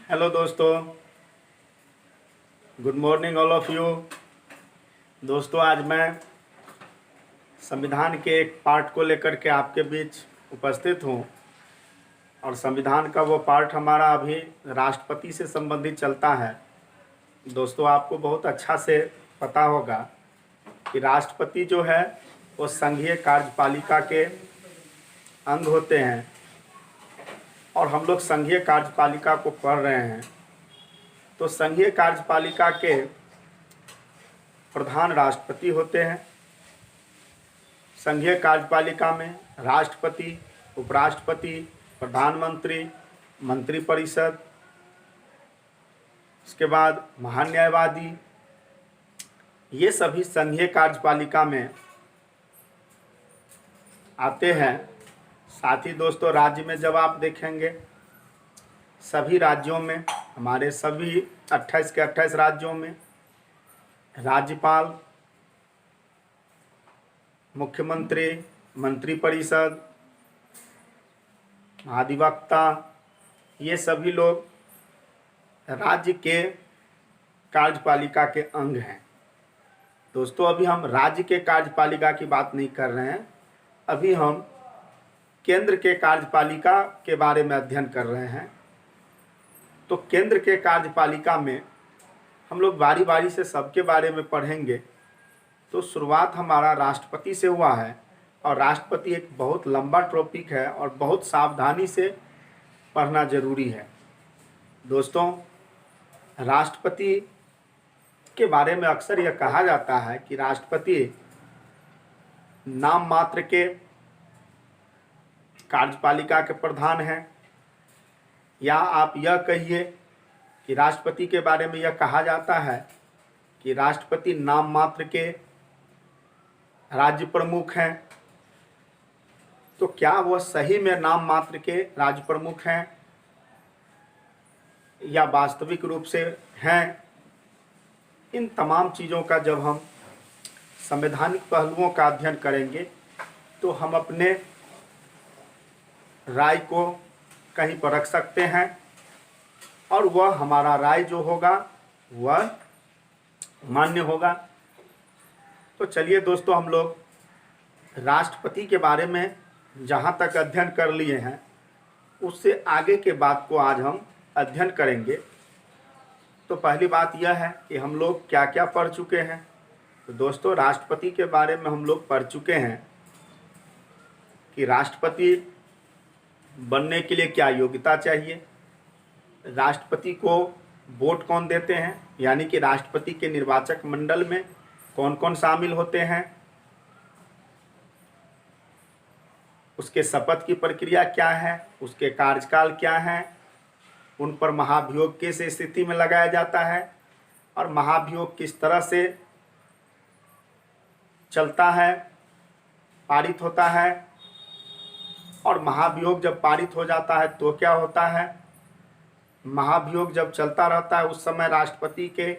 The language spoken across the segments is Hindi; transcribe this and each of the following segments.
हेलो दोस्तों, good morning all of you. दोस्तों, आज मैं संविधान के एक पार्ट को लेकर के आपके बीच उपस्थित हूँ और संविधान का वो पार्ट हमारा अभी राष्ट्रपति से संबंधित चलता है। दोस्तों, आपको बहुत अच्छा से पता होगा कि राष्ट्रपति जो है वो संघीय कार्यपालिका के अंग होते हैं और हम लोग संघीय कार्यपालिका को पढ़ रहे हैं। तो संघीय कार्यपालिका के प्रधान राष्ट्रपति होते हैं। संघीय कार्यपालिका में राष्ट्रपति, उपराष्ट्रपति, प्रधानमंत्री, मंत्रिपरिषद, इसके बाद महान्यायवादी, ये सभी संघीय कार्यपालिका में आते हैं। साथ ही दोस्तों, राज्य में जब आप देखेंगे सभी राज्यों में, हमारे सभी 28 के 28 राज्यों में राज्यपाल, मुख्यमंत्री, मंत्रिपरिषद, महाधिवक्ता, ये सभी लोग राज्य के कार्यपालिका के अंग हैं। दोस्तों, अभी हम राज्य के कार्यपालिका की बात नहीं कर रहे हैं, अभी हम केंद्र के कार्यपालिका के बारे में अध्ययन कर रहे हैं। तो केंद्र के कार्यपालिका में हम लोग बारी बारी से सबके बारे में पढ़ेंगे। तो शुरुआत हमारा राष्ट्रपति से हुआ है और राष्ट्रपति एक बहुत लंबा टॉपिक है और बहुत सावधानी से पढ़ना जरूरी है। दोस्तों, राष्ट्रपति के बारे में अक्सर यह कहा जाता है कि राष्ट्रपति नाम मात्र के कार्यपालिका के प्रधान हैं, या आप यह कहिए कि राष्ट्रपति के बारे में यह कहा जाता है कि राष्ट्रपति नाम मात्र के राज्य प्रमुख हैं। तो क्या वह सही में नाम मात्र के राज्य प्रमुख हैं या वास्तविक रूप से हैं? इन तमाम चीज़ों का जब हम संवैधानिक पहलुओं का अध्ययन करेंगे तो हम अपने राय को कहीं पर रख सकते हैं और वह हमारा राय जो होगा वह मान्य होगा। तो चलिए दोस्तों, हम लोग राष्ट्रपति के बारे में जहाँ तक अध्ययन कर लिए हैं उससे आगे के बात को आज हम अध्ययन करेंगे। तो पहली बात यह है कि हम लोग क्या क्या पढ़ चुके हैं। तो दोस्तों, राष्ट्रपति के बारे में हम लोग पढ़ चुके हैं कि राष्ट्रपति बनने के लिए क्या योग्यता चाहिए, राष्ट्रपति को वोट कौन देते हैं, यानी कि राष्ट्रपति के निर्वाचक मंडल में कौन कौन शामिल होते हैं, उसके शपथ की प्रक्रिया क्या है, उसके कार्यकाल क्या है, उन पर महाभियोग किस स्थिति में लगाया जाता है और महाभियोग किस तरह से चलता है, पारित होता है, और महाभियोग जब पारित हो जाता है तो क्या होता है। महाभियोग जब चलता रहता है उस समय राष्ट्रपति के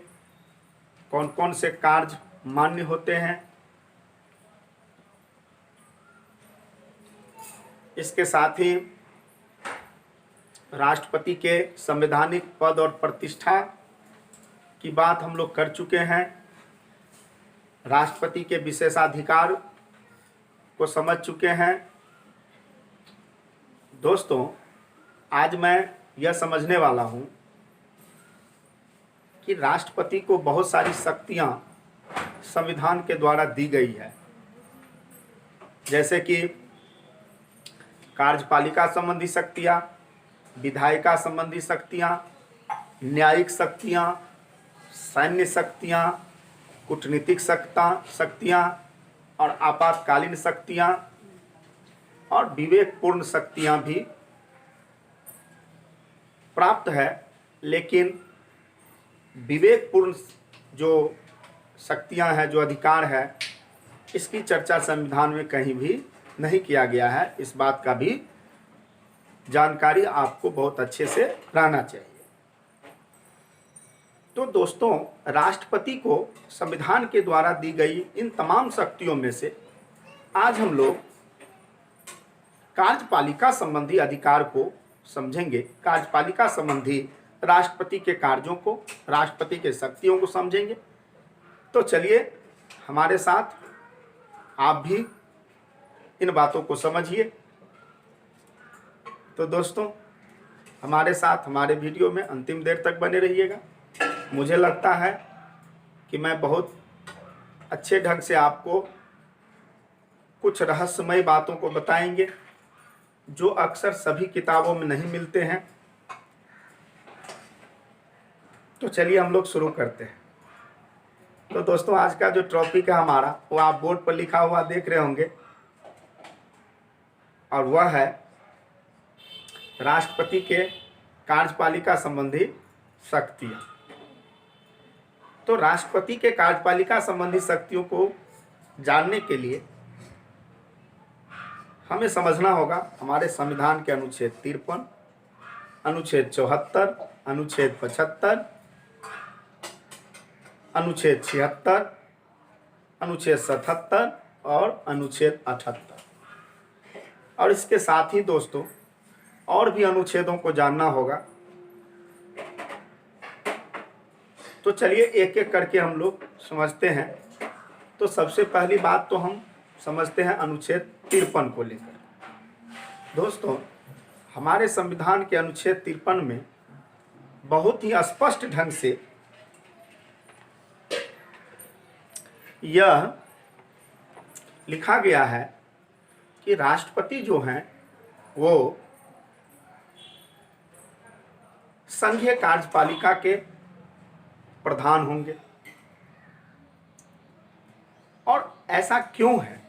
कौन कौन से कार्य मान्य होते हैं। इसके साथ ही राष्ट्रपति के संवैधानिक पद और प्रतिष्ठा की बात हम लोग कर चुके हैं। राष्ट्रपति के विशेषाधिकार को समझ चुके हैं। दोस्तों, आज मैं यह समझने वाला हूं कि राष्ट्रपति को बहुत सारी शक्तियां संविधान के द्वारा दी गई है, जैसे कि कार्यपालिका संबंधी शक्तियां, विधायिका संबंधी शक्तियां, न्यायिक शक्तियां, सैन्य शक्तियां, कूटनीतिक शक्तियां और आपातकालीन शक्तियां और विवेकपूर्ण शक्तियां भी प्राप्त है। लेकिन विवेकपूर्ण जो शक्तियां हैं, जो अधिकार है, इसकी चर्चा संविधान में कहीं भी नहीं किया गया है। इस बात का भी जानकारी आपको बहुत अच्छे से रहना चाहिए। तो दोस्तों, राष्ट्रपति को संविधान के द्वारा दी गई इन तमाम शक्तियों में से आज हम लोग कार्यपालिका संबंधी अधिकार को समझेंगे। कार्यपालिका संबंधी राष्ट्रपति के कार्यों को, राष्ट्रपति के शक्तियों को समझेंगे। तो चलिए हमारे साथ आप भी इन बातों को समझिए। तो दोस्तों हमारे साथ हमारे वीडियो में अंतिम देर तक बने रहिएगा। मुझे लगता है कि मैं बहुत अच्छे ढंग से आपको कुछ रहस्यमय बातों को बताएंगे जो अक्सर सभी किताबों में नहीं मिलते हैं। तो चलिए हम लोग शुरू करते हैं। तो दोस्तों आज का जो टॉपिक है हमारा, वो आप बोर्ड पर लिखा हुआ देख रहे होंगे, और वह है राष्ट्रपति के कार्यपालिका संबंधी शक्तियाँ। तो राष्ट्रपति के कार्यपालिका संबंधी शक्तियों को जानने के लिए हमें समझना होगा हमारे संविधान के अनुच्छेद 53, अनुच्छेद 74, अनुच्छेद 75, अनुच्छेद 76, अनुच्छेद 77 और अनुच्छेद 78। और इसके साथ ही दोस्तों और भी अनुच्छेदों को जानना होगा। तो चलिए एक एक करके हम लोग समझते हैं। तो सबसे पहली बात तो हम समझते हैं अनुच्छेद 53 को लेकर। दोस्तों हमारे संविधान के अनुच्छेद 53 में बहुत ही स्पष्ट ढंग से यह लिखा गया है कि राष्ट्रपति जो हैं वो संघीय कार्यपालिका के प्रधान होंगे। और ऐसा क्यों है,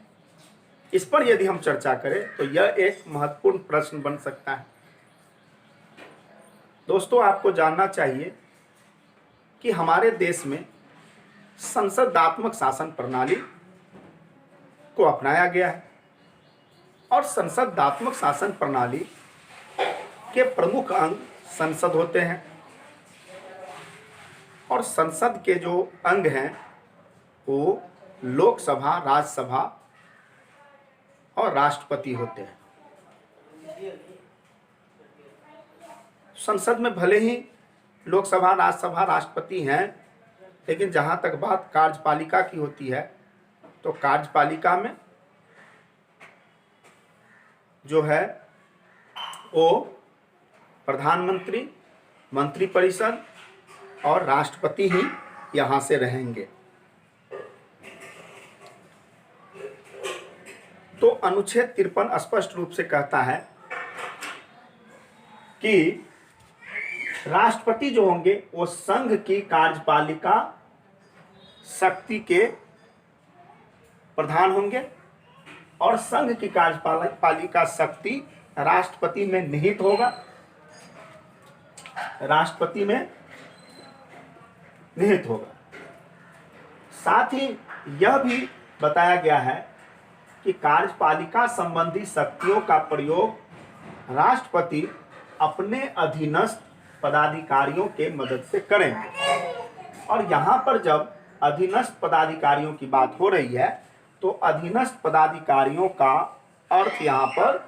इस पर यदि हम चर्चा करें तो यह एक महत्वपूर्ण प्रश्न बन सकता है। दोस्तों आपको जानना चाहिए कि हमारे देश में संसदात्मक शासन प्रणाली को अपनाया गया है, और संसदात्मक शासन प्रणाली के प्रमुख अंग संसद होते हैं, और संसद के जो अंग हैं वो लोकसभा, राज्यसभा और राष्ट्रपति होते हैं। संसद में भले ही लोकसभा, राज्यसभा, राष्ट्रपति हैं, लेकिन जहां तक बात कार्यपालिका की होती है तो कार्यपालिका में जो है वो प्रधानमंत्री, मंत्रिपरिषद और राष्ट्रपति ही यहां से रहेंगे। तो अनुच्छेद 53 स्पष्ट रूप से कहता है कि राष्ट्रपति जो होंगे वो संघ की कार्यपालिका शक्ति के प्रधान होंगे, और संघ की कार्यपालिका शक्ति राष्ट्रपति में निहित होगा, राष्ट्रपति में निहित होगा। साथ ही यह भी बताया गया है कि कार्यपालिका संबंधी शक्तियों का प्रयोग राष्ट्रपति अपने अधीनस्थ पदाधिकारियों के मदद से करेंगे। और यहाँ पर जब अधीनस्थ पदाधिकारियों की बात हो रही है तो अधीनस्थ पदाधिकारियों का अर्थ यहाँ पर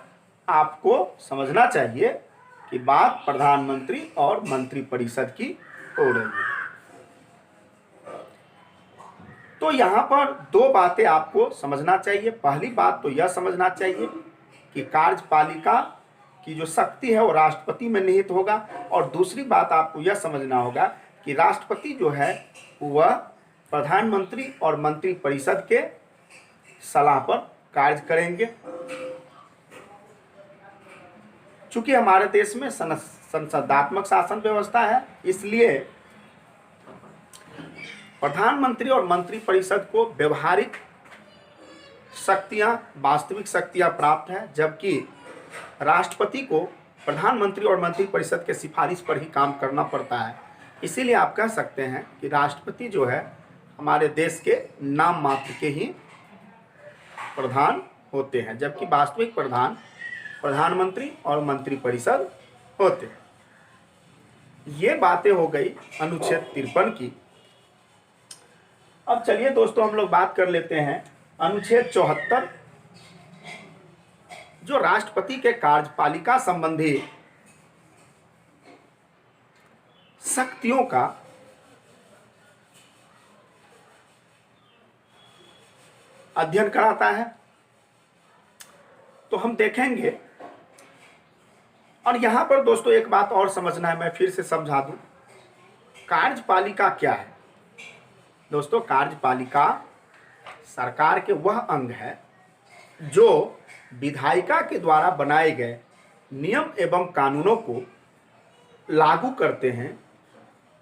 आपको समझना चाहिए कि बात प्रधानमंत्री और मंत्रिपरिषद की हो रही है। तो यहाँ पर दो बातें आपको समझना चाहिए। पहली बात तो यह समझना चाहिए कि कार्यपालिका की जो शक्ति है वो राष्ट्रपति में निहित होगा, और दूसरी बात आपको यह समझना होगा कि राष्ट्रपति जो है वह प्रधानमंत्री और मंत्रिपरिषद के सलाह पर कार्य करेंगे। चूंकि हमारे देश में संसदात्मक शासन व्यवस्था है, इसलिए प्रधानमंत्री और मंत्रिपरिषद को व्यवहारिक शक्तियां, वास्तविक शक्तियां प्राप्त हैं, जबकि राष्ट्रपति को प्रधानमंत्री और मंत्रिपरिषद के सिफारिश पर ही काम करना पड़ता है। इसीलिए आप कह सकते हैं कि राष्ट्रपति जो है हमारे देश के नाम मात्र के ही प्रधान होते हैं, जबकि वास्तविक प्रधान प्रधानमंत्री और मंत्रिपरिषद होते हैं। ये बातें हो गई अनुच्छेद 53 की। अब चलिए दोस्तों हम लोग बात कर लेते हैं अनुच्छेद 74, जो राष्ट्रपति के कार्यपालिका संबंधी शक्तियों का अध्ययन कराता है। तो हम देखेंगे, और यहां पर दोस्तों एक बात और समझना है, मैं फिर से समझा दूं, कार्यपालिका क्या है। दोस्तों कार्यपालिका सरकार के वह अंग है जो विधायिका के द्वारा बनाए गए नियम एवं कानूनों को लागू करते हैं।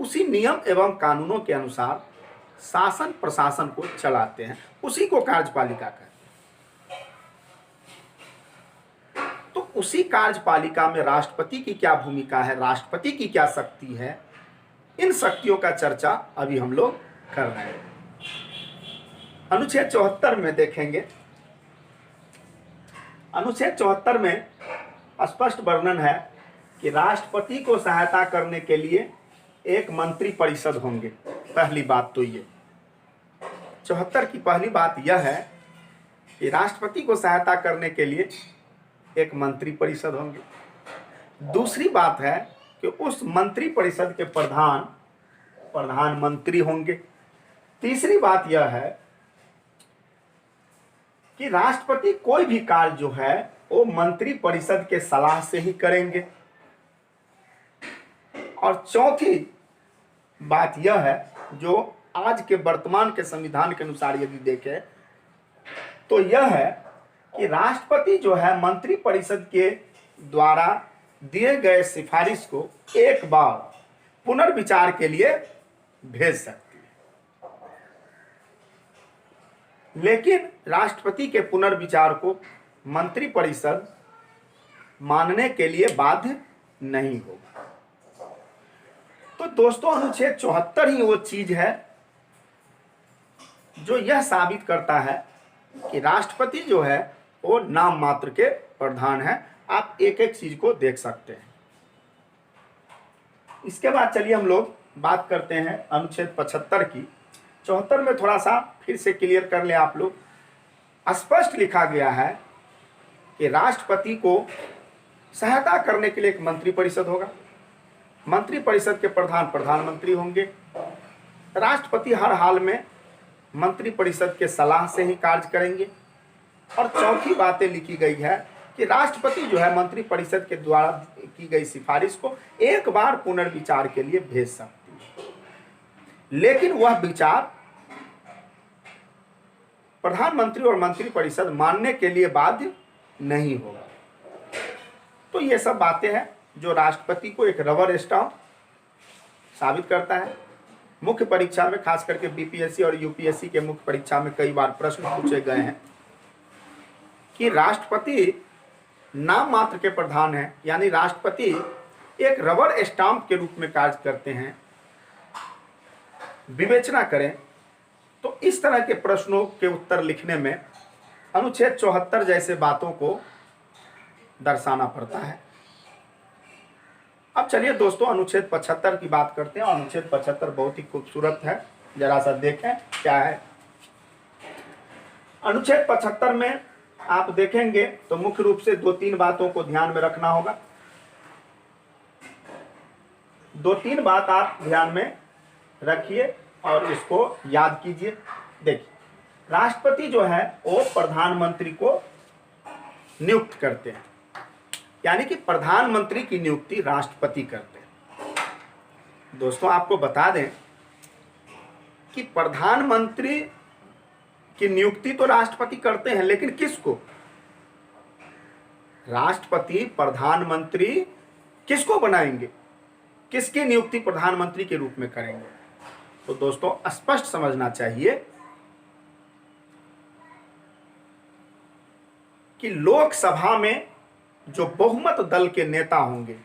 उसी नियम एवं कानूनों के अनुसार शासन प्रशासन को चलाते हैं, उसी को कार्यपालिका कहते हैं। तो उसी कार्यपालिका में राष्ट्रपति की क्या भूमिका है, राष्ट्रपति की क्या शक्ति है, इन शक्तियों का चर्चा अभी हम लोग कर रहे हैं। अनुच्छेद 74 में देखेंगे, अनुच्छेद 74 में स्पष्ट वर्णन है कि राष्ट्रपति को सहायता करने के लिए एक मंत्री परिषद होंगे। पहली बात तो ये 74 की पहली बात यह है कि राष्ट्रपति को सहायता करने के लिए एक मंत्री परिषद होंगे। दूसरी बात है कि उस मंत्री परिषद के प्रधान प्रधानमंत्री होंगे। तीसरी बात यह है कि राष्ट्रपति कोई भी कार्य जो है वो मंत्री परिषद के सलाह से ही करेंगे। और चौथी बात यह है, जो आज के वर्तमान के संविधान के अनुसार यदि देखें तो यह है कि राष्ट्रपति जो है मंत्री परिषद के द्वारा दिए गए सिफारिश को एक बार पुनर्विचार के लिए भेज सकती है, लेकिन राष्ट्रपति के पुनर्विचार को मंत्री परिषद मानने के लिए बाध्य नहीं होगा। तो दोस्तों अनुच्छेद 74 ही वो चीज है जो यह साबित करता है कि राष्ट्रपति जो है वो नाम मात्र के प्रधान है। आप एक एक चीज को देख सकते हैं। इसके बाद चलिए हम लोग बात करते हैं अनुच्छेद 75 की। 74 में थोड़ा सा फिर से क्लियर कर ले आप लोग। स्पष्ट लिखा गया है कि राष्ट्रपति को सहायता करने के लिए एक मंत्री परिषद होगा। मंत्री परिषद के प्रधान प्रधानमंत्री होंगे। राष्ट्रपति हर हाल में मंत्री परिषद के सलाह से ही कार्य करेंगे। और चौथी बातें लिखी गई है कि राष्ट्रपति जो है मंत्री परिषद के द्वारा की गई सिफारिश को एक बार पुनर्विचार के लिए भेज सकती है, लेकिन वह विचार प्रधानमंत्री और मंत्री परिषद मानने के लिए बाध्य नहीं होगा। तो ये सब बातें हैं जो राष्ट्रपति को एक रबर स्टाम्प साबित करता है। मुख्य परीक्षा में खास करके बीपीएससी और यूपीएससी के मुख्य परीक्षा में कई बार प्रश्न पूछे गए हैं कि राष्ट्रपति नाम मात्र के प्रधान है, यानी राष्ट्रपति एक रबर स्टाम्प के रूप में कार्य करते हैं। विवेचना करें तो इस तरह के प्रश्नों के उत्तर लिखने में अनुच्छेद 74 जैसे बातों को दर्शाना पड़ता है। अब चलिए दोस्तों अनुच्छेद 75 की बात करते हैं। अनुच्छेद 75 बहुत ही खूबसूरत है, जरा सा देखें क्या है। अनुच्छेद 75 में आप देखेंगे तो मुख्य रूप से 2-3 बातों को ध्यान में रखना होगा। 2-3 बात आप ध्यान में रखिए और इसको याद कीजिए। देखिए, राष्ट्रपति जो है वो प्रधानमंत्री को नियुक्त करते हैं, यानी कि प्रधानमंत्री की नियुक्ति राष्ट्रपति करते हैं। दोस्तों आपको बता दें कि प्रधानमंत्री की नियुक्ति तो राष्ट्रपति करते हैं, लेकिन किसको? राष्ट्रपति प्रधानमंत्री किसको बनाएंगे, किसकी नियुक्ति प्रधानमंत्री के रूप में करेंगे? तो दोस्तों स्पष्ट समझना चाहिए कि लोकसभा में जो बहुमत दल के नेता होंगे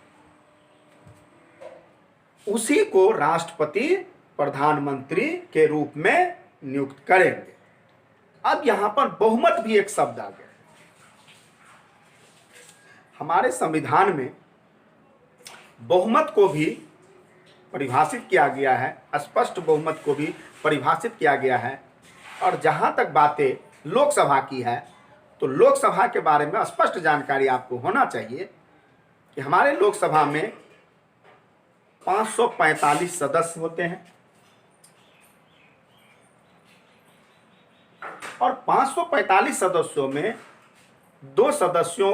उसी को राष्ट्रपति प्रधानमंत्री के रूप में नियुक्त करेंगे। अब यहां पर बहुमत भी एक शब्द आ गया। हमारे संविधान में बहुमत को भी परिभाषित किया गया है, स्पष्ट बहुमत को भी परिभाषित किया गया है। और जहां तक बातें लोकसभा की है तो लोकसभा के बारे में स्पष्ट जानकारी आपको होना चाहिए कि हमारे लोकसभा में 545 सदस्य होते हैं और 545 सदस्यों में 2 सदस्यों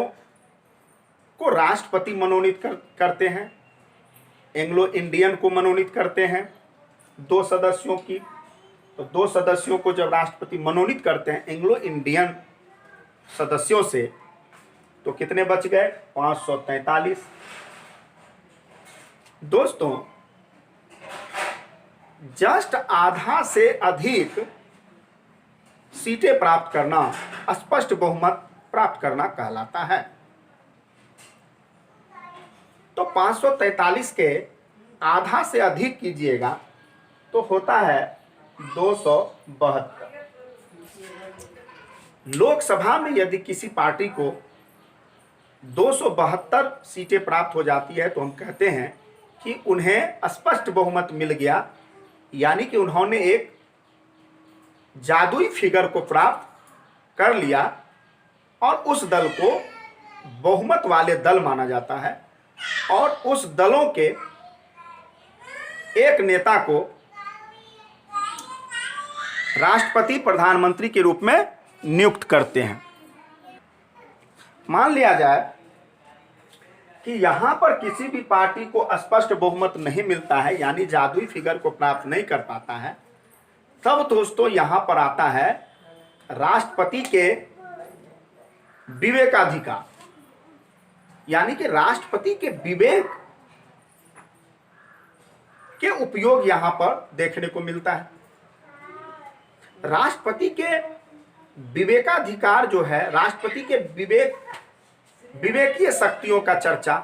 को राष्ट्रपति मनोनीत करते हैं, एंग्लो इंडियन को मनोनीत करते हैं 2 सदस्यों की। तो 2 सदस्यों को जब राष्ट्रपति मनोनीत करते हैं एंग्लो इंडियन सदस्यों से, तो कितने बच गए? 543। दोस्तों, जस्ट आधा से अधिक सीटें प्राप्त करना स्पष्ट बहुमत प्राप्त करना कहलाता है। तो 543 के आधा से अधिक कीजिएगा तो होता है 272। लोकसभा में यदि किसी पार्टी को 272 सीटें प्राप्त हो जाती है तो हम कहते हैं कि उन्हें स्पष्ट बहुमत मिल गया, यानी कि उन्होंने एक जादुई फिगर को प्राप्त कर लिया और उस दल को बहुमत वाले दल माना जाता है और उस दलों के एक नेता को राष्ट्रपति प्रधानमंत्री के रूप में नियुक्त करते हैं। मान लिया जाए कि यहां पर किसी भी पार्टी को स्पष्ट बहुमत नहीं मिलता है, यानी जादुई फिगर को प्राप्त नहीं कर पाता है, तब दोस्तों यहां पर आता है राष्ट्रपति के विवेकाधिकार, यानी कि राष्ट्रपति के विवेक के उपयोग यहां पर देखने को मिलता है। राष्ट्रपति के विवेकाधिकार जो है, राष्ट्रपति के विवेकीय शक्तियों का चर्चा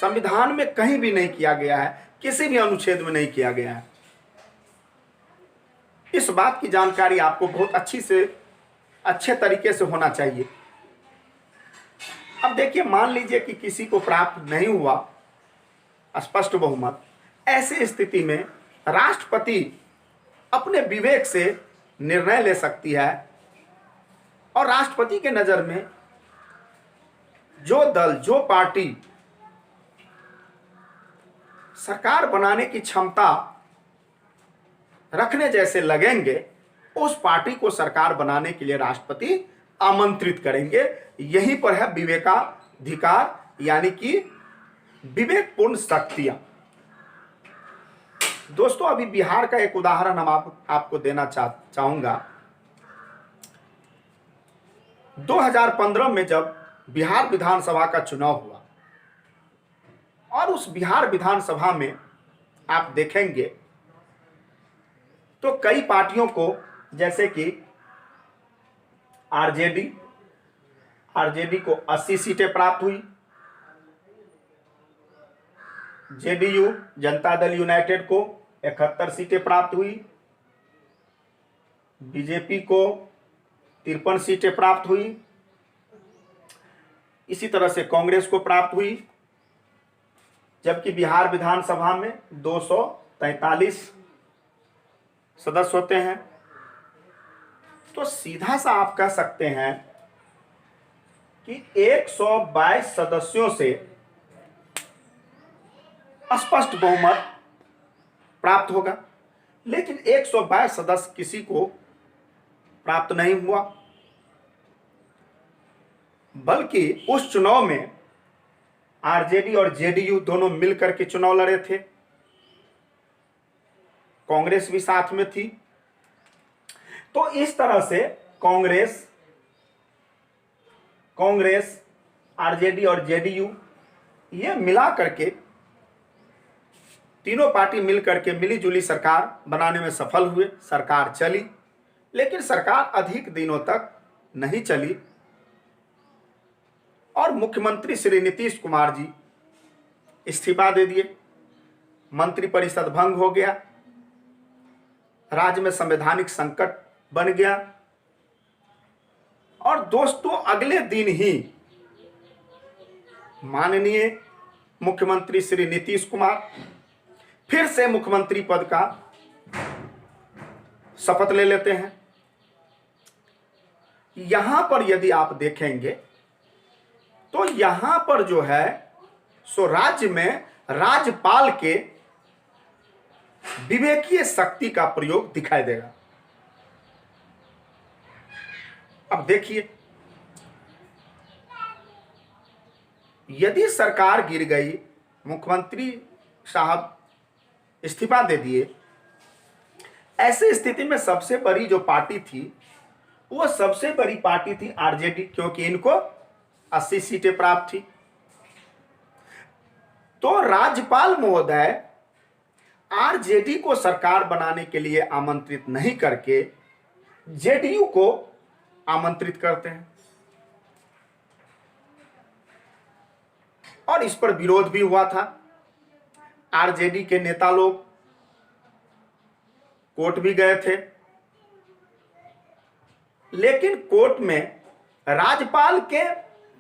संविधान में कहीं भी नहीं किया गया है, किसी भी अनुच्छेद में नहीं किया गया है। इस बात की जानकारी आपको बहुत अच्छे तरीके से होना चाहिए। अब देखिए, मान लीजिए कि किसी को प्राप्त नहीं हुआ स्पष्ट बहुमत, ऐसी स्थिति में राष्ट्रपति अपने विवेक से निर्णय ले सकती है और राष्ट्रपति के नजर में जो दल, जो पार्टी सरकार बनाने की क्षमता रखने जैसे लगेंगे, उस पार्टी को सरकार बनाने के लिए राष्ट्रपति आमंत्रित करेंगे। यहीं पर है विवेकाधिकार, यानी कि विवेकपूर्ण शक्तियां। दोस्तों, अभी बिहार का एक उदाहरण हम आपको देना चाहूंगा। 2015 में जब बिहार विधानसभा का चुनाव हुआ और उस बिहार विधानसभा में आप देखेंगे तो कई पार्टियों को, जैसे कि आरजेडी को 80 सीटें प्राप्त हुई, जेडीयू जनता दल यूनाइटेड को 71 सीटें प्राप्त हुई, बीजेपी को 53 सीटें प्राप्त हुई, इसी तरह से कांग्रेस को प्राप्त हुई, जबकि बिहार विधानसभा में 243 सदस्य होते हैं। तो सीधा सा आप कह सकते हैं कि 122 सदस्यों से स्पष्ट बहुमत प्राप्त होगा, लेकिन 122 सदस्य किसी को प्राप्त नहीं हुआ, बल्कि उस चुनाव में आरजेडी और जेडीयू दोनों मिलकर के चुनाव लड़े थे, कांग्रेस भी साथ में थी। तो इस तरह से कांग्रेस, आरजेडी और जेडीयू ये मिला करके तीनों पार्टी मिलकर के मिलीजुली सरकार बनाने में सफल हुए। सरकार चली, लेकिन सरकार अधिक दिनों तक नहीं चली और मुख्यमंत्री श्री नीतीश कुमार जी इस्तीफा दे दिए, मंत्रिपरिषद भंग हो गया, राज्य में संवैधानिक संकट बन गया और दोस्तों अगले दिन ही माननीय मुख्यमंत्री श्री नीतीश कुमार फिर से मुख्यमंत्री पद का शपथ ले लेते हैं। यहां पर यदि आप देखेंगे तो यहां पर जो है सो राज्य में राज्यपाल के विवेकीय शक्ति का प्रयोग दिखाई देगा। अब देखिए, यदि सरकार गिर गई, मुख्यमंत्री साहब इस्तीफा दे दिए, ऐसी स्थिति में सबसे बड़ी जो पार्टी थी वो सबसे बड़ी पार्टी थी आरजेडी, क्योंकि इनको 80 सीटें प्राप्त थी। तो राज्यपाल महोदय आरजेडी को सरकार बनाने के लिए आमंत्रित नहीं करके जेडीयू को आमंत्रित करते हैं, और इस पर विरोध भी हुआ था। आरजेडी के नेता लोग कोर्ट भी गए थे, लेकिन कोर्ट में राज्यपाल के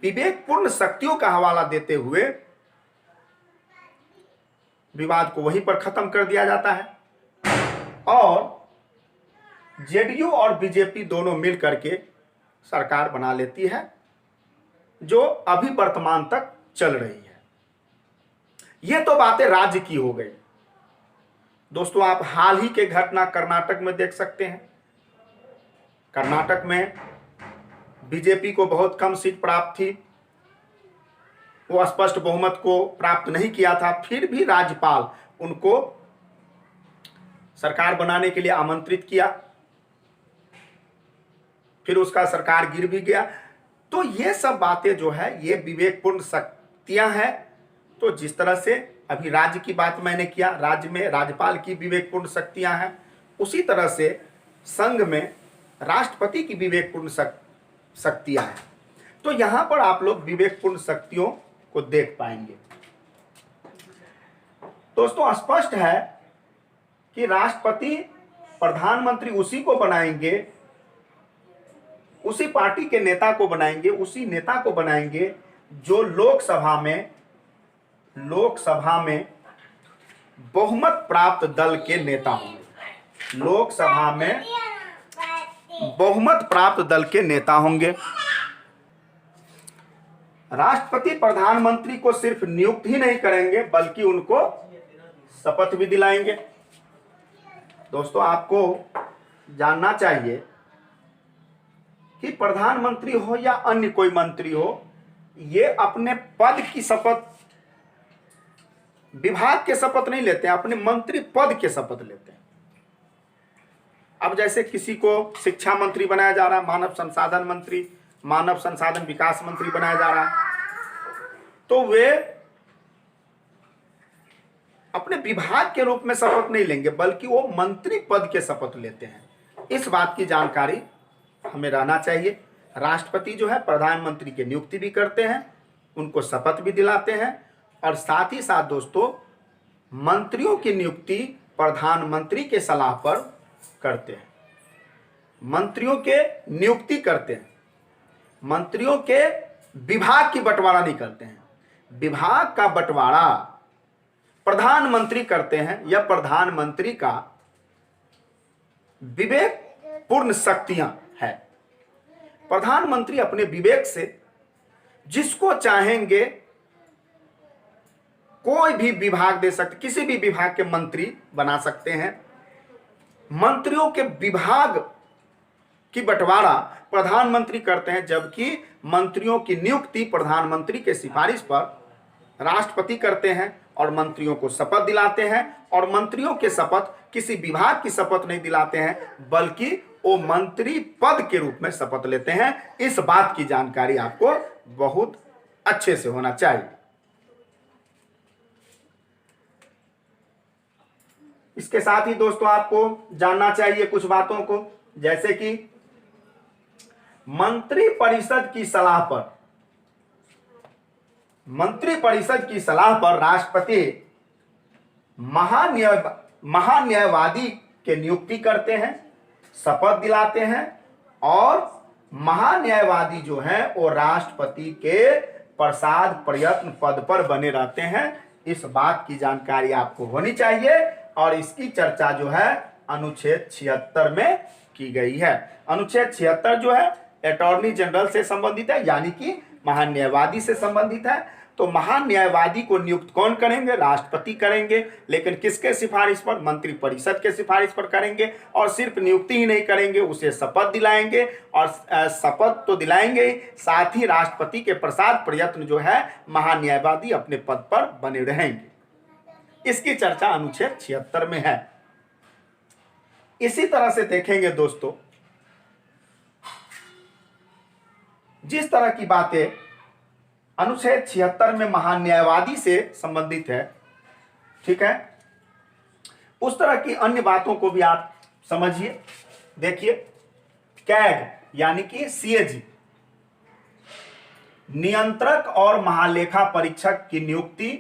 विवेकपूर्ण शक्तियों का हवाला देते हुए विवाद को वहीं पर खत्म कर दिया जाता है, और जेडीयू और बीजेपी दोनों मिलकर के सरकार बना लेती है, जो अभी वर्तमान तक चल रही है। यह तो बातें राज्य की हो गई। दोस्तों, आप हाल ही के घटना कर्नाटक में देख सकते हैं। कर्नाटक में बीजेपी को बहुत कम सीट प्राप्त थी, वो स्पष्ट बहुमत को प्राप्त नहीं किया था, फिर भी राज्यपाल उनको सरकार बनाने के लिए आमंत्रित किया, फिर उसका सरकार गिर भी गया। तो ये सब बातें जो है ये विवेकपूर्ण शक्तियां हैं। तो जिस तरह से अभी राज्य की बात मैंने किया, राज्य में राज्यपाल की विवेकपूर्ण शक्तियां हैं, उसी तरह से संघ में राष्ट्रपति की विवेकपूर्ण शक्तियां हैं। तो यहां पर आप लोग विवेकपूर्ण शक्तियों को देख पाएंगे। दोस्तों, स्पष्ट है कि राष्ट्रपति प्रधानमंत्री उसी को बनाएंगे, उसी पार्टी के नेता को बनाएंगे, उसी नेता को बनाएंगे जो लोकसभा में बहुमत प्राप्त दल के नेता होंगे। लोकसभा में बहुमत प्राप्त दल के नेता होंगे। राष्ट्रपति प्रधानमंत्री को सिर्फ नियुक्त ही नहीं करेंगे, बल्कि उनको शपथ भी दिलाएंगे। दोस्तों, आपको जानना चाहिए कि प्रधानमंत्री हो या अन्य कोई मंत्री हो, ये अपने पद की शपथ, विभाग के शपथ नहीं लेते हैं, अपने मंत्री पद के शपथ लेते हैं। अब जैसे किसी को शिक्षा मंत्री बनाया जा रहा है, मानव संसाधन मंत्री, मानव संसाधन विकास मंत्री बनाया जा रहा है, तो वे अपने विभाग के रूप में शपथ नहीं लेंगे, बल्कि वो मंत्री पद के शपथ लेते हैं। इस बात की जानकारी हमें रहना चाहिए। राष्ट्रपति जो है प्रधानमंत्री की नियुक्ति भी करते हैं, उनको शपथ भी दिलाते हैं, और साथ ही साथ दोस्तों मंत्रियों की नियुक्ति प्रधानमंत्री के सलाह पर करते हैं। मंत्रियों के नियुक्ति करते हैं, मंत्रियों के विभाग की बंटवारा नहीं करते हैं। विभाग का बंटवारा प्रधानमंत्री करते हैं। यह प्रधानमंत्री का विवेकपूर्ण शक्तियां है। प्रधानमंत्री अपने विवेक से जिसको चाहेंगे कोई भी विभाग दे सकते, किसी भी विभाग के मंत्री बना सकते हैं। मंत्रियों के विभाग की बंटवारा प्रधानमंत्री करते हैं, जबकि मंत्रियों की नियुक्ति प्रधानमंत्री के सिफारिश पर राष्ट्रपति करते हैं और मंत्रियों को शपथ दिलाते हैं। और मंत्रियों के शपथ किसी विभाग की शपथ नहीं दिलाते हैं, बल्कि वो मंत्री पद के रूप में शपथ लेते हैं। इस बात की जानकारी आपको बहुत अच्छे से होना चाहिए। इसके साथ ही दोस्तों आपको जानना चाहिए कुछ बातों को, जैसे कि मंत्री परिषद की सलाह पर राष्ट्रपति महान्यायवादी के नियुक्ति करते हैं, शपथ दिलाते हैं, और महान्यायवादी जो है वो राष्ट्रपति के प्रसाद प्रयत्न पद पर बने रहते हैं। इस बात की जानकारी आपको होनी चाहिए, और इसकी चर्चा जो है अनुच्छेद 76 में की गई है। अनुच्छेद 76 जो है अटॉर्नी जनरल से संबंधित है, यानी कि महान्यायवादी से संबंधित है। तो महान न्यायवादी को नियुक्त कौन करेंगे? राष्ट्रपति करेंगे। लेकिन किसके सिफारिश पर? मंत्रिपरिषद के सिफारिश पर करेंगे। और सिर्फ नियुक्ति ही नहीं करेंगे, उसे शपथ दिलाएंगे। और शपथ तो दिलाएंगे ही, साथ ही राष्ट्रपति के प्रसाद प्रयत्न जो है महान न्यायवादी अपने पद पर बने रहेंगे। इसकी चर्चा अनुच्छेद 76 में है। इसी तरह से देखेंगे दोस्तों, जिस तरह की बातें अनुच्छेद 76 में महान न्यायवादी से संबंधित है, ठीक है, उस तरह की अन्य बातों को भी आप समझिए। देखिए, कैग यानी कि सीएजी, नियंत्रक और महालेखा परीक्षक की नियुक्ति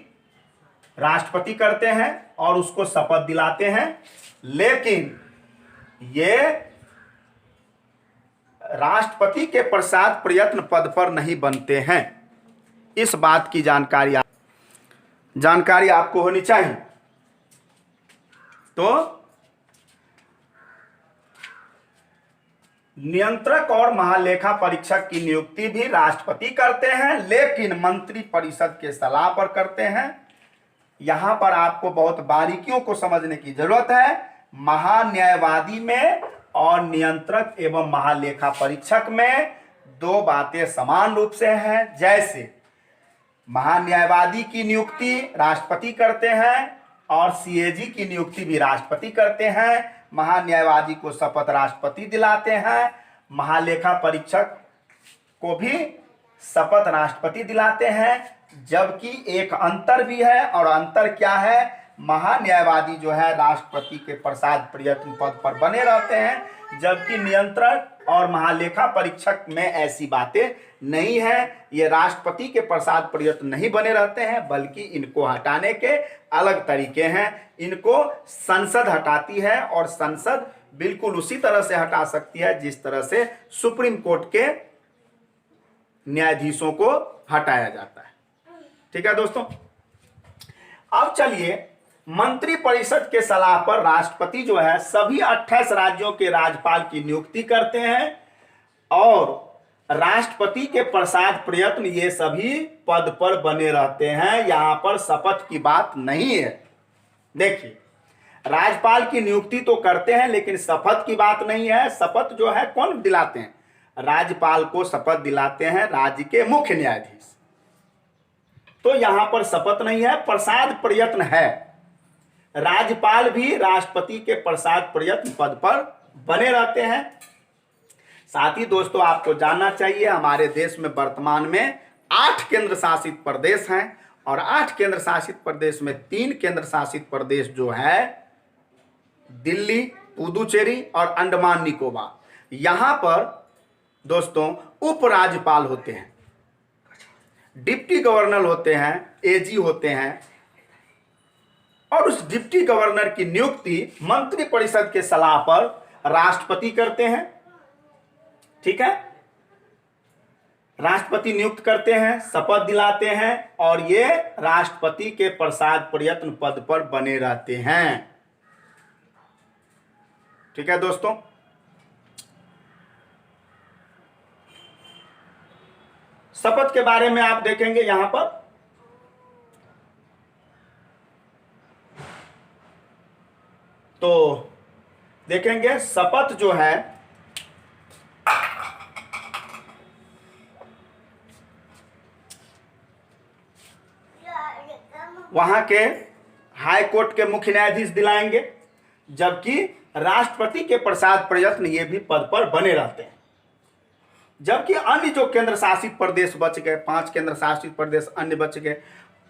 राष्ट्रपति करते हैं और उसको शपथ दिलाते हैं, लेकिन ये राष्ट्रपति के प्रसाद प्रयत्न पद पर नहीं बनते हैं। इस बात की जानकारी आपको होनी चाहिए। तो नियंत्रक और महालेखा परीक्षक की नियुक्ति भी राष्ट्रपति करते हैं, लेकिन मंत्रिपरिषद के सलाह पर करते हैं। यहां पर आपको बहुत बारीकियों को समझने की जरूरत है। महान न्यायवादी में और नियंत्रक एवं महालेखा परीक्षक में दो बातें समान रूप से हैं। जैसे महान न्यायवादी की नियुक्ति राष्ट्रपति करते हैं और सीएजी की नियुक्ति भी राष्ट्रपति करते हैं। महान न्यायवादी को शपथ राष्ट्रपति दिलाते हैं, महालेखा परीक्षक को भी शपथ राष्ट्रपति दिलाते हैं। जबकि एक अंतर भी है, और अंतर क्या है? महान न्यायवादी जो है राष्ट्रपति के प्रसाद प्रयत्न पद पर बने रहते हैं, जबकि नियंत्रक और महालेखा परीक्षक में ऐसी बातें नहीं है। ये राष्ट्रपति के प्रसाद प्रयत्न नहीं बने रहते हैं, बल्कि इनको हटाने के अलग तरीके हैं। इनको संसद हटाती है, और संसद बिल्कुल उसी तरह से हटा सकती है जिस तरह से सुप्रीम कोर्ट के न्यायाधीशों को हटाया जाता है। ठीक है दोस्तों, अब चलिए, मंत्रिपरिषद के सलाह पर राष्ट्रपति जो है सभी 28 राज्यों के राज्यपाल की नियुक्ति करते हैं, और राष्ट्रपति के प्रसाद प्रयत्न ये सभी पद पर बने रहते हैं। यहां पर शपथ की बात नहीं है। देखिए, राज्यपाल की नियुक्ति तो करते हैं, लेकिन शपथ की बात नहीं है। शपथ जो है कौन दिलाते हैं? राज्यपाल को शपथ दिलाते हैं राज्य के मुख्य न्यायाधीश। तो यहां पर शपथ नहीं है, प्रसाद प्रयत्न है। राज्यपाल भी राष्ट्रपति के प्रसाद प्रयत्न पद पर बने रहते हैं। साथ ही दोस्तों, आपको जानना चाहिए, हमारे देश में वर्तमान में 8 केंद्र शासित प्रदेश हैं, और 8 केंद्र शासित प्रदेश में 3 केंद्र शासित प्रदेश जो है दिल्ली, पुदुचेरी और अंडमान निकोबार। यहां पर दोस्तों उपराज्यपाल होते हैं, डिप्टी गवर्नर होते हैं, एजी होते हैं, और उस डिप्टी गवर्नर की नियुक्ति मंत्रिपरिषद के सलाह पर राष्ट्रपति करते हैं। ठीक है, राष्ट्रपति नियुक्त करते हैं, शपथ दिलाते हैं, और ये राष्ट्रपति के प्रसाद प्रयत्न पद पर बने रहते हैं। ठीक है दोस्तों, शपथ के बारे में आप देखेंगे यहां पर, तो देखेंगे शपथ जो है वहां के हाई कोर्ट के मुख्य न्यायाधीश दिलाएंगे, जबकि राष्ट्रपति के प्रसाद प्रयत्न ये भी पद पर बने रहते हैं। जबकि अन्य जो केंद्र शासित प्रदेश बच गए, 5 केंद्र शासित प्रदेश अन्य बच गए,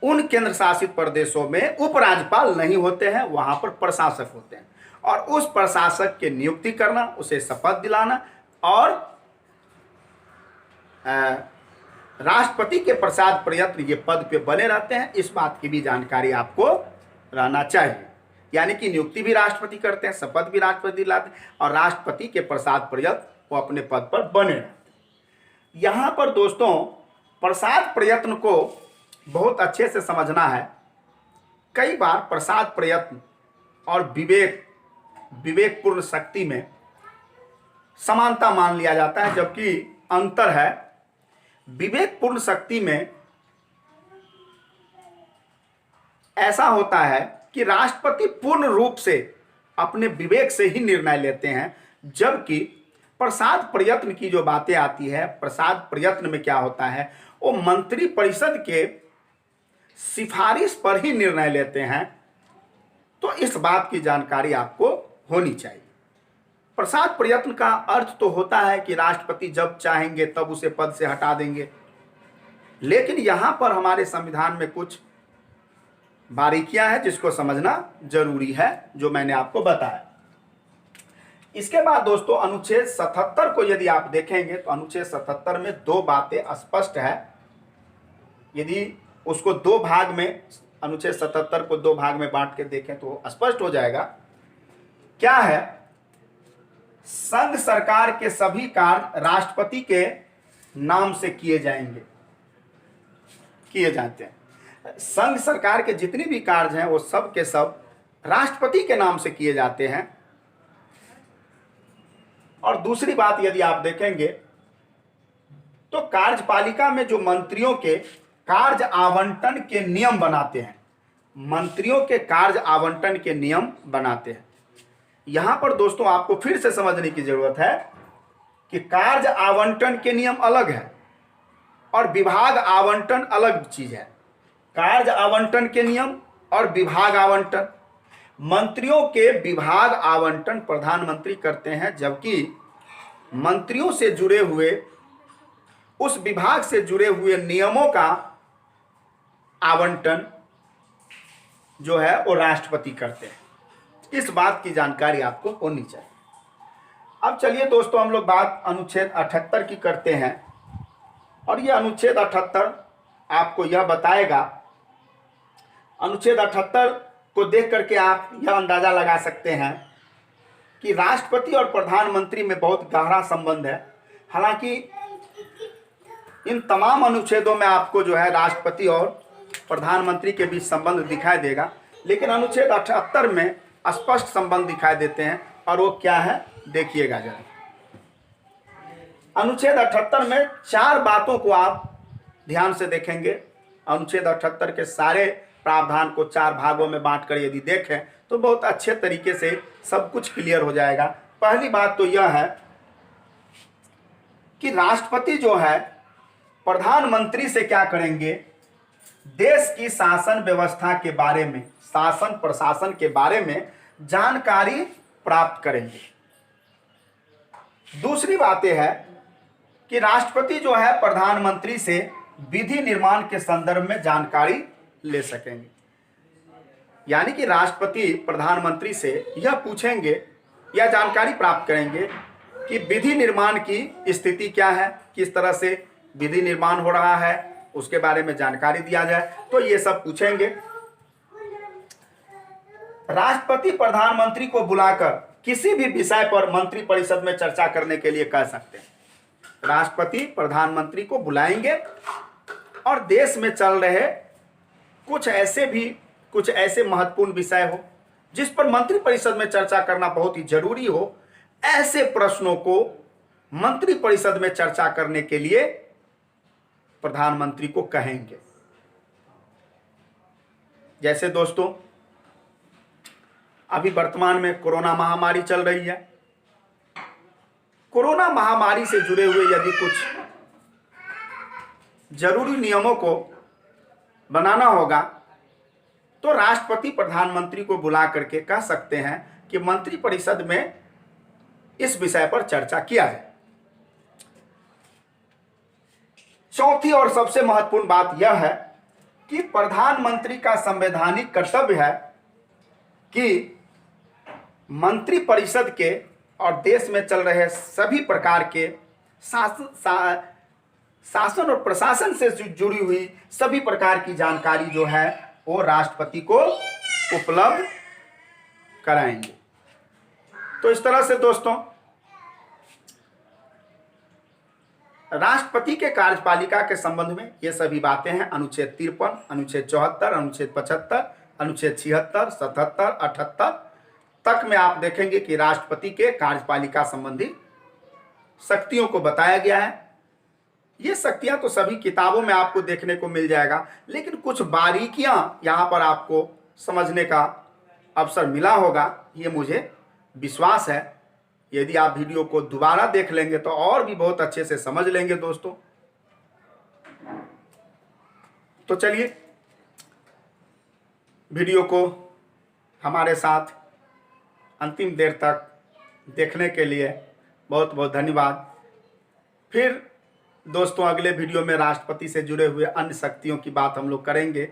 उन केंद्र शासित प्रदेशों में उपराज्यपाल नहीं होते हैं, वहां पर प्रशासक होते हैं, और उस प्रशासक की नियुक्ति करना, उसे शपथ दिलाना, और राष्ट्रपति के प्रसाद प्रयत्न ये पद पे बने रहते हैं। इस बात की भी जानकारी आपको रहना चाहिए। यानी कि नियुक्ति भी राष्ट्रपति करते हैं, शपथ भी राष्ट्रपति दिलाते हैं, और राष्ट्रपति के प्रसाद प्रयत्न वो अपने पद पर बने रहते हैं। यहाँ पर दोस्तों प्रसाद प्रयत्न को बहुत अच्छे से समझना है। कई बार प्रसाद प्रयत्न और विवेकपूर्ण शक्ति में समानता मान लिया जाता है, जबकि अंतर है। विवेकपूर्ण शक्ति में ऐसा होता है कि राष्ट्रपति पूर्ण रूप से अपने विवेक से ही निर्णय लेते हैं, जबकि प्रसाद प्रयत्न की जो बातें आती है, प्रसाद प्रयत्न में क्या होता है, वो मंत्री परिषद के सिफारिश पर ही निर्णय लेते हैं। तो इस बात की जानकारी आपको होनी चाहिए। प्रसाद प्रयत्न का अर्थ तो होता है कि राष्ट्रपति जब चाहेंगे तब उसे पद से हटा देंगे, लेकिन यहां पर हमारे संविधान में कुछ बारीकियां हैं जिसको समझना जरूरी है, जो मैंने आपको बताया। इसके बाद दोस्तों अनुच्छेद 77 को यदि आप देखेंगे तो अनुच्छेद 77 में दो बातें स्पष्ट है। यदि उसको दो भाग में, अनुच्छेद 77 को दो भाग में बांट के देखें तो स्पष्ट हो जाएगा। क्या है? संघ सरकार के सभी कार्य राष्ट्रपति के नाम से किए जाते हैं। संघ सरकार के जितने भी कार्य हैं वो सब के सब राष्ट्रपति के नाम से किए जाते हैं। और दूसरी बात यदि आप देखेंगे तो कार्यपालिका में जो मंत्रियों के कार्य आवंटन के नियम बनाते हैं, मंत्रियों के कार्य आवंटन के नियम बनाते हैं। यहां पर दोस्तों आपको फिर से समझने की जरूरत है कि कार्य आवंटन के नियम अलग है और विभाग आवंटन अलग चीज है। कार्य आवंटन के नियम और विभाग आवंटन, मंत्रियों के विभाग आवंटन प्रधानमंत्री करते हैं, जबकि मंत्रियों से जुड़े हुए, उस विभाग से जुड़े हुए नियमों का आवंटन जो है वो राष्ट्रपति करते हैं। इस बात की जानकारी आपको होनी चाहिए। अब चलिए दोस्तों हम लोग बात अनुच्छेद 78 की करते हैं, और यह अनुच्छेद 78 आपको यह बताएगा, अनुच्छेद 78 को देख करके आप यह अंदाजा लगा सकते हैं कि राष्ट्रपति और प्रधानमंत्री में बहुत गहरा संबंध है। हालांकि इन तमाम अनुच्छेदों में आपको जो है राष्ट्रपति और प्रधानमंत्री के बीच संबंध दिखाई देगा, लेकिन अनुच्छेद 78 में स्पष्ट संबंध दिखाई देते हैं, और वो क्या है देखिएगा जरा। अनुच्छेद 78 में चार बातों को आप ध्यान से देखेंगे। अनुच्छेद 78 के सारे प्रावधान को चार भागों में बांटकर यदि देखें तो बहुत अच्छे तरीके से सब कुछ क्लियर हो जाएगा। पहली बात तो यह है कि राष्ट्रपति जो है प्रधानमंत्री से क्या करेंगे, देश की शासन व्यवस्था के बारे में, शासन प्रशासन के बारे में जानकारी प्राप्त करेंगे। दूसरी बात यह है कि राष्ट्रपति जो है प्रधानमंत्री से विधि निर्माण के संदर्भ में जानकारी ले सकेंगे। यानी कि राष्ट्रपति प्रधानमंत्री से यह पूछेंगे या जानकारी प्राप्त करेंगे कि विधि निर्माण की स्थिति क्या है, किस तरह से विधि निर्माण हो रहा है, उसके बारे में जानकारी दिया जाए, तो ये सब पूछेंगे। राष्ट्रपति प्रधानमंत्री को बुलाकर किसी भी विषय पर मंत्री परिषद में चर्चा करने के लिए कह सकते हैं। राष्ट्रपति प्रधानमंत्री को बुलाएंगे और देश में चल रहे कुछ ऐसे महत्वपूर्ण विषय हो जिस पर मंत्री परिषद में चर्चा करना बहुत ही जरूरी हो, ऐसे प्रश्नों को मंत्री परिषद में चर्चा करने के लिए प्रधानमंत्री को कहेंगे। जैसे दोस्तों अभी वर्तमान में कोरोना महामारी चल रही है। कोरोना महामारी से जुड़े हुए यदि कुछ जरूरी नियमों को बनाना होगा तो राष्ट्रपति प्रधानमंत्री को बुला करके कह सकते हैं कि मंत्री परिषद में इस विषय पर चर्चा किया जाए। चौथी और सबसे महत्वपूर्ण बात यह है कि प्रधानमंत्री का संवैधानिक कर्तव्य है कि मंत्री परिषद के और देश में चल रहे सभी प्रकार के शासन और प्रशासन से जुड़ी हुई सभी प्रकार की जानकारी जो है वो राष्ट्रपति को उपलब्ध कराएंगे। तो इस तरह से दोस्तों राष्ट्रपति के कार्यपालिका के संबंध में ये सभी बातें हैं। अनुच्छेद 53, अनुच्छेद 74, अनुच्छेद 75, अनुच्छेद 76, 77, 78 तक में आप देखेंगे कि राष्ट्रपति के कार्यपालिका संबंधी शक्तियों को बताया गया है। ये शक्तियां तो सभी किताबों में आपको देखने को मिल जाएगा, लेकिन कुछ बारीकियां यहां पर आपको समझने का अवसर मिला होगा, ये मुझे विश्वास है। यदि आप वीडियो को दोबारा देख लेंगे तो और भी बहुत अच्छे से समझ लेंगे दोस्तों। तो चलिए, वीडियो को हमारे साथ अंतिम देर तक देखने के लिए बहुत बहुत धन्यवाद। फिर दोस्तों अगले वीडियो में राष्ट्रपति से जुड़े हुए अन्य शक्तियों की बात हम लोग करेंगे,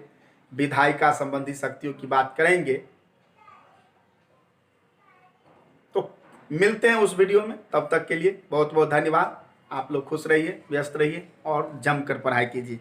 विधायिका संबंधी शक्तियों की बात करेंगे। तो मिलते हैं उस वीडियो में, तब तक के लिए बहुत बहुत धन्यवाद। आप लोग खुश रहिए, व्यस्त रहिए और जमकर पढ़ाई कीजिए।